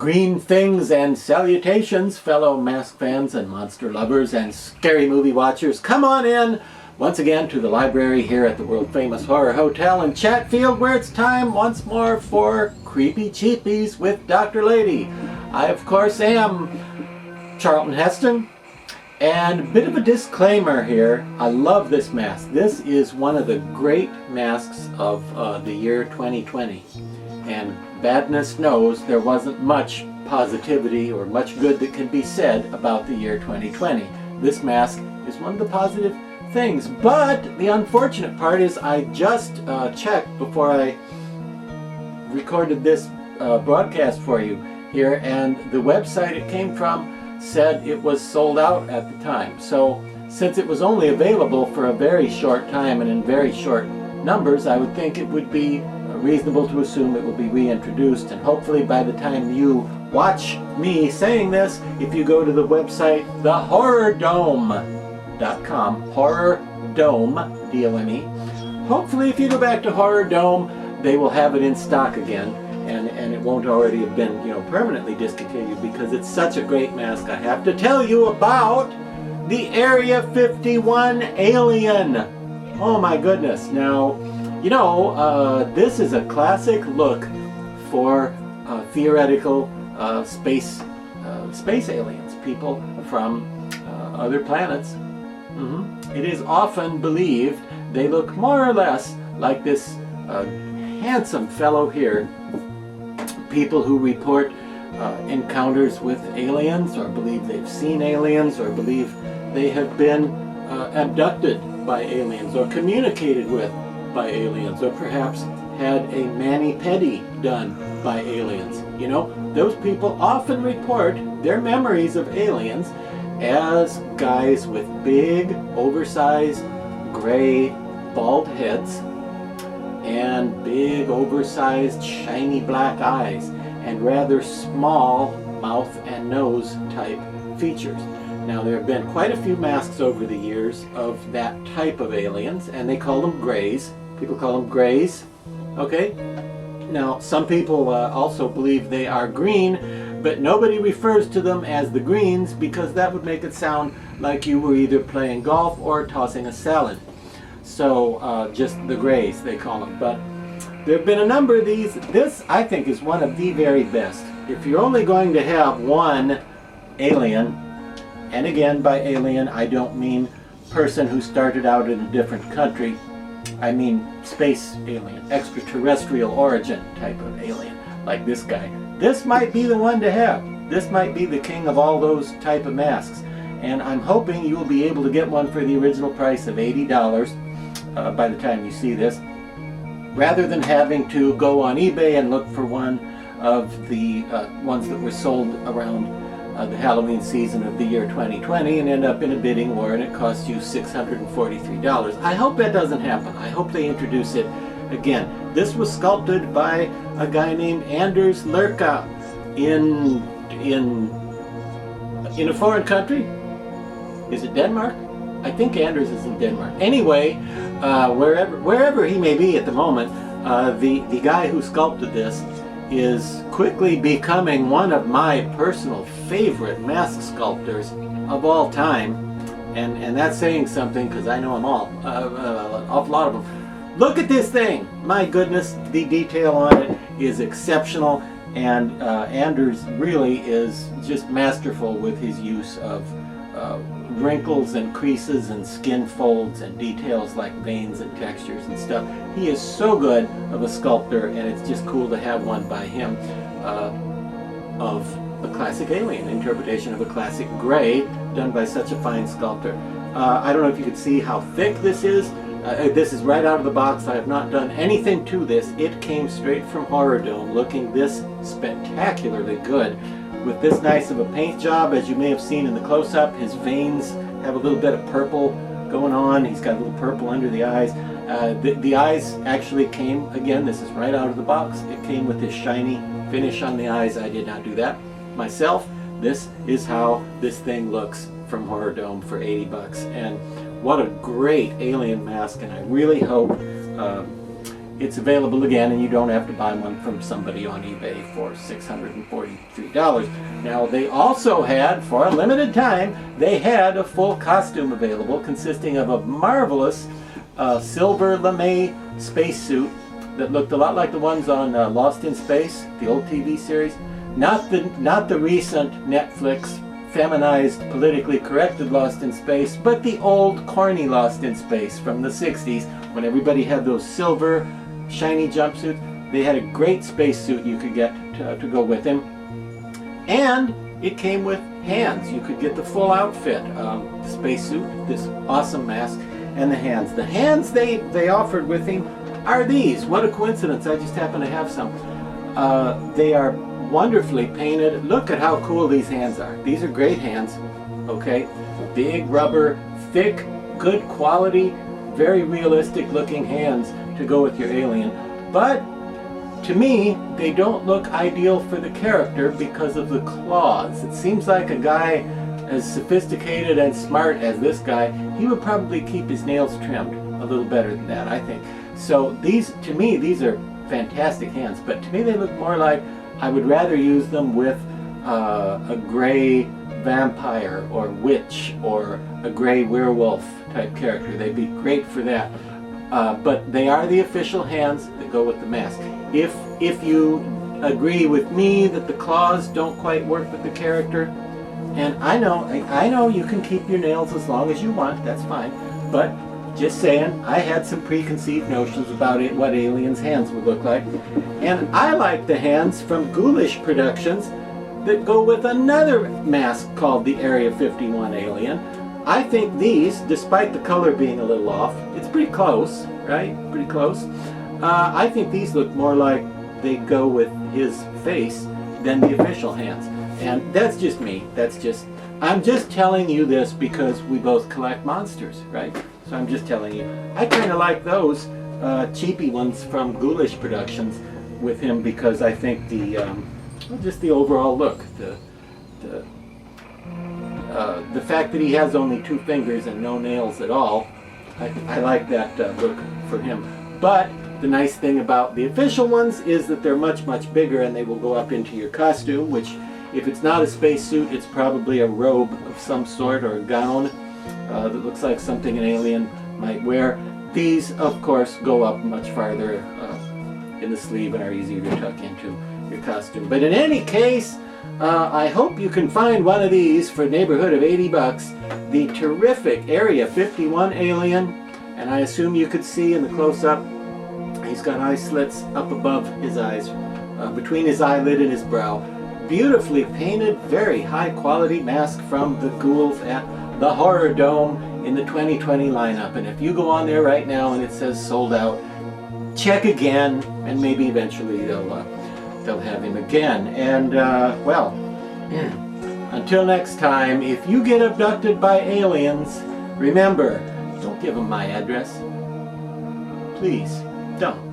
Green things and salutations, fellow mask fans and monster lovers and scary movie watchers. Come on in once again to the library here at the world famous Horror Hotel in Chatfield, where it's time once more for Creepy Cheapies with Dr. Lady. I, of course, am Charlton Heston. And a bit of a disclaimer here, I love this mask. This is one of the great masks of the year 2020. And badness knows there wasn't much positivity or much good that can be said about the year 2020. This mask is one of the positive things. But the unfortunate part is I just checked before I recorded this broadcast for you here, and the website it came from said it was sold out at the time. So since it was only available for a very short time and in very short numbers, I would think it would be reasonable to assume it will be reintroduced, and hopefully by the time you watch me saying this, if you go to the website thehorrordome.com, Horror Dome, D-O-M-E, hopefully if you go back to Horror Dome, they will have it in stock again, and it won't already have been, permanently discontinued, because it's such a great mask. I have to tell you about the Area 51 alien. Oh my goodness. Now, this is a classic look for theoretical space aliens, people from other planets. It is often believed they look more or less like this handsome fellow here. People who report encounters with aliens, or believe they've seen aliens, or believe they have been abducted by aliens, or communicated with by aliens, or perhaps had a mani-pedi done by aliens. Those people often report their memories of aliens as guys with big, oversized, gray, bald heads, and big, oversized, shiny black eyes, and rather small mouth and nose type features. Now, there have been quite a few masks over the years of that type of aliens, and they call them grays. People call them grays, okay? Now, some people also believe they are green, but nobody refers to them as the greens, because that would make it sound like you were either playing golf or tossing a salad. So, just the grays, they call them. But there have been a number of these. This, I think, is one of the very best. If you're only going to have one alien, and again, by alien, I don't mean person who started out in a different country. I mean space alien, extraterrestrial origin type of alien, like this guy. This might be the one to have. This might be the king of all those type of masks. And I'm hoping you will be able to get one for the original price of $80 by the time you see this, rather than having to go on eBay and look for one of the ones that were sold around the Halloween season of the year 2020 and end up in a bidding war and it costs you $643. I hope that doesn't happen. I hope they introduce it again. This was sculpted by a guy named Anders Lerka in a foreign country. Is it Denmark? I think Anders is in Denmark. Anyway, wherever he may be at the moment, the guy who sculpted this is quickly becoming one of my personal favorite mask sculptors of all time, and that's saying something, because I know them all, an awful lot of them. Look at this thing! My goodness, the detail on it is exceptional, and Anders really is just masterful with his use of wrinkles and creases and skin folds and details like veins and textures and stuff. He is so good of a sculptor, and it's just cool to have one by him of a classic alien, interpretation of a classic gray done by such a fine sculptor. I don't know if you can see how thick this is. This is right out of the box. I have not done anything to this. It came straight from Horror Dome, looking this spectacularly good. With this nice of a paint job, as you may have seen in the close-up, his veins have a little bit of purple going on. He's got a little purple under the eyes. The eyes actually came, again, this is right out of the box. It came with this shiny finish on the eyes. I did not do that myself. This is how this thing looks from Horror Dome for $80. And what a great alien mask, and I really hope it's available again, and you don't have to buy one from somebody on eBay for $643. Now, they also had, for a limited time, they had a full costume available consisting of a marvelous silver lame spacesuit that looked a lot like the ones on Lost in Space, the old TV series. Not the recent Netflix feminized, politically corrected Lost in Space, but the old corny Lost in Space from the 60s when everybody had those silver shiny jumpsuits. They had a great spacesuit you could get to go with him, and it came with hands. You could get the full outfit, the spacesuit, this awesome mask, and the hands. The hands they offered with him are these. What a coincidence, I just happen to have some. They are wonderfully painted. Look at how cool these hands are. These are great hands, okay? Big rubber, thick, good quality, very realistic looking hands to go with your alien. But to me, they don't look ideal for the character because of the claws. It seems like a guy as sophisticated and smart as this guy, he would probably keep his nails trimmed a little better than that, I think. So these, to me, these are fantastic hands, but to me they look more like I would rather use them with a gray vampire or witch or a gray werewolf type character. They'd be great for that. But they are the official hands that go with the mask. If you agree with me that the claws don't quite work with the character, and I know you can keep your nails as long as you want, that's fine, but just saying, I had some preconceived notions about it, what aliens' hands would look like. And I like the hands from Ghoulish Productions that go with another mask called the Area 51 alien. I think these, despite the color being a little off, it's pretty close, right? Pretty close. I think these look more like they go with his face than the official hands. And that's just me. I'm just telling you this because we both collect monsters, right? So I'm just telling you. I kind of like those cheapy ones from Ghoulish Productions with him because I think just the overall look, the fact that he has only 2 fingers and no nails at all, I like that look for him. But the nice thing about the official ones is that they're much, much bigger and they will go up into your costume, which if it's not a spacesuit, it's probably a robe of some sort or a gown that looks like something an alien might wear. These, of course, go up much farther in the sleeve and are easier to tuck into your costume. But in any case, I hope you can find one of these for a neighborhood of $80. The terrific Area 51 alien, and I assume you could see in the close-up, he's got eye slits up above his eyes, between his eyelid and his brow. Beautifully painted, very high-quality mask from the ghouls at the Horror Dome in the 2020 lineup. And if you go on there right now and it says sold out, check again, and maybe eventually they'll have him again. And well, until next time, if you get abducted by aliens, remember, don't give them my address. Please, don't.